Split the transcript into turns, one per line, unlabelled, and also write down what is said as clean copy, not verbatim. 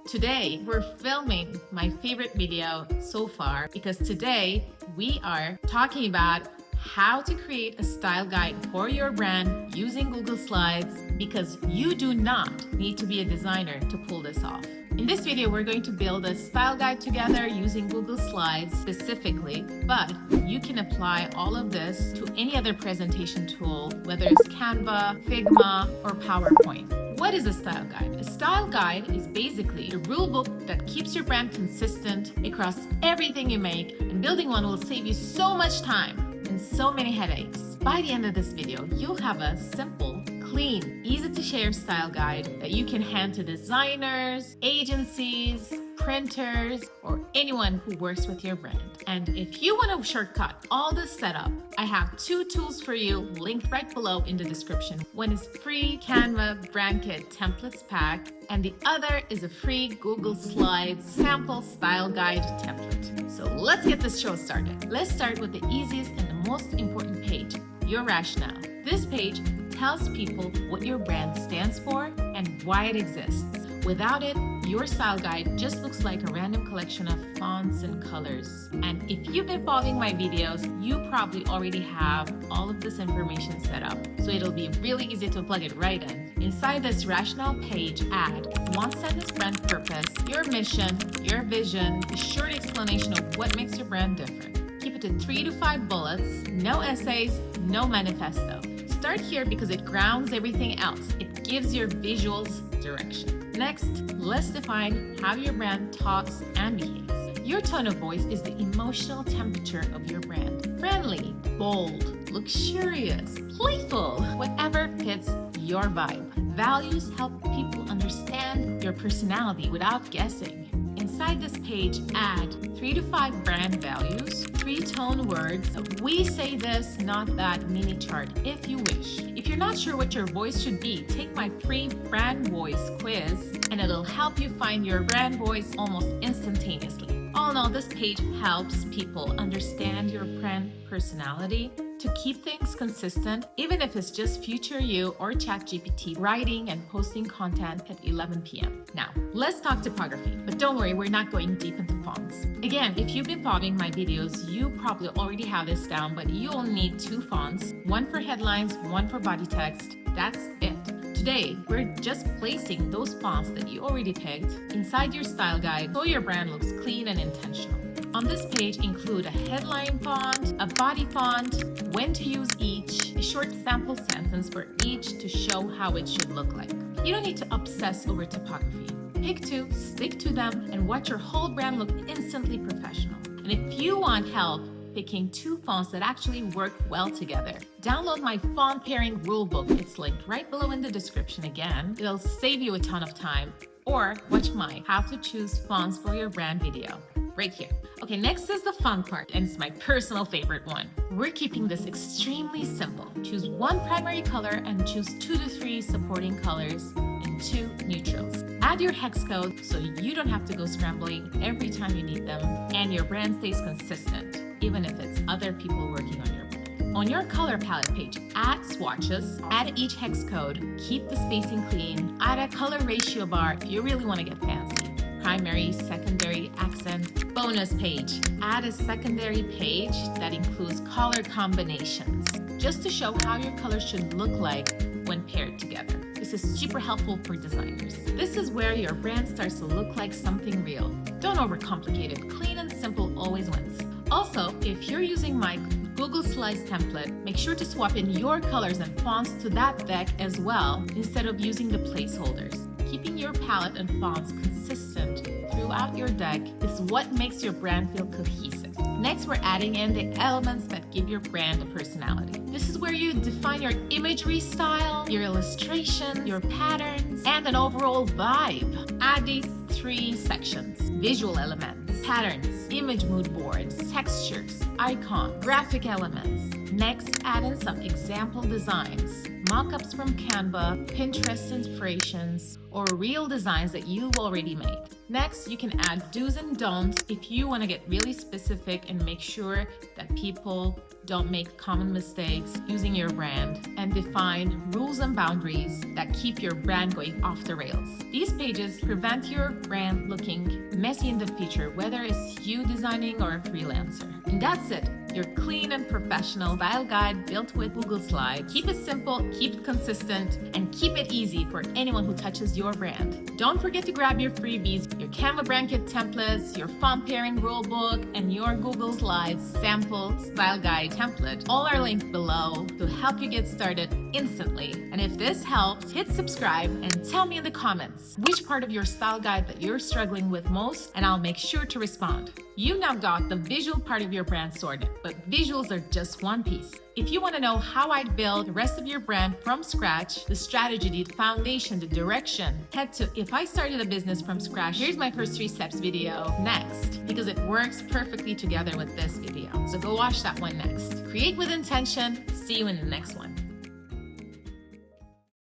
Today, we're filming my favorite video so far because today we are talking about how to create a style guide for your brand using Google Slides because you do not need to be a designer to pull this off. In this video, we're going to build a style guide together using Google Slides specifically, but you can apply all of this to any other presentation tool, whether it's Canva, Figma, or PowerPoint. What is a style guide? A style guide is basically a rule book that keeps your brand consistent across everything you make, and building one will save you so much time and so many headaches. By the end of this video, you'll have a simple, clean, easy to share style guide that you can hand to designers, agencies, printers, or anyone who works with your brand. And if you want to shortcut all this setup, I have two tools for you linked right below in the description. One is free Canva Brand Kit Templates Pack, and the other is a free Google Slides sample style guide template. So let's get this show started. Let's start with the easiest and the most important page, your rationale. This page tells people what your brand stands for and why it exists. Without it, your style guide just looks like a random collection of fonts and colors. And if you've been following my videos, you probably already have all of this information set up. So it'll be really easy to plug it right in. Inside this rationale page, add one sentence brand purpose, your mission, your vision, a short explanation of what makes your brand different. Keep it to 3 to 5 bullets, no essays, no manifesto. Start here because it grounds everything else. It gives your visuals direction. Next, let's define how your brand talks and behaves. Your tone of voice is the emotional temperature of your brand. Friendly, bold, luxurious, playful, whatever fits your vibe. Values help people understand your personality without guessing. Inside this page, add 3 to 5 brand values, 3 tone words, we say this, not that mini chart if you wish. If you're not sure what your voice should be, take my free brand voice quiz and it'll help you find your brand voice almost instantaneously. All in all, this page helps people understand your brand personality to keep things consistent, even if it's just future you or ChatGPT writing and posting content at 11 p.m. Now, let's talk typography, but don't worry, we're not going deep into fonts. Again, if you've been following my videos, you probably already have this down, but you'll need 2 fonts, one for headlines, one for body text. That's it. Today, we're just placing those fonts that you already picked inside your style guide so your brand looks clean and intentional. On this page, include a headline font, a body font, when to use each, a short sample sentence for each to show how it should look like. You don't need to obsess over typography. Pick 2, stick to them, and watch your whole brand look instantly professional. And if you want help picking 2 fonts that actually work well together, download my font pairing rulebook. It's linked right below in the description again. It'll save you a ton of time. Or watch my How to Choose Fonts for Your Brand video right here. Okay, next is the fun part, and it's my personal favorite one. We're keeping this extremely simple. Choose 1 primary color and choose 2 to 3 supporting colors and 2 neutrals. Add your hex code so you don't have to go scrambling every time you need them, and your brand stays consistent, even if it's other people working on your brand. On your color palette page, add swatches, add each hex code, keep the spacing clean, add a color ratio bar if you really want to get fancy. Primary, secondary, accent, bonus page. Add a secondary page that includes color combinations, just to show how your colors should look like when paired together. This is super helpful for designers. This is where your brand starts to look like something real. Don't overcomplicate it. Clean and simple always wins. Also, if you're using my Google Slides template, make sure to swap in your colors and fonts to that deck as well instead of using the placeholders. Keeping your palette and fonts consistent throughout your deck is what makes your brand feel cohesive. Next, we're adding in the elements that give your brand a personality. This is where you define your imagery style, your illustration, your patterns, and an overall vibe. Add these 3 sections: visual elements, patterns, image mood boards, textures, icons, graphic elements. Next, add in some example designs. mock-ups from Canva, Pinterest inspirations, or real designs that you've already made. Next, you can add do's and don'ts if you want to get really specific and make sure that people don't make common mistakes using your brand, and define rules and boundaries that keep your brand going off the rails. These pages prevent your brand looking messy in the future, whether it's you designing or a freelancer. And that's it. Your clean and professional style guide built with Google Slides. Keep it simple, keep it consistent, and keep it easy for anyone who touches your brand. Don't forget to grab your freebies, your Canva brand kit templates, your font pairing rulebook, and your Google Slides sample style guide template. All are linked below to help you get started instantly. And if this helped, hit subscribe and tell me in the comments which part of your style guide that you're struggling with most, and I'll make sure to respond. You now got the visual part of your brand sorted, but visuals are just one piece. If you want to know how I'd build the rest of your brand from scratch, the strategy, the foundation, the direction, head to If I Started a Business from Scratch, here's my first 3 steps video next, because it works perfectly together with this video. So go watch that one next. Create with intention. See you in the next one.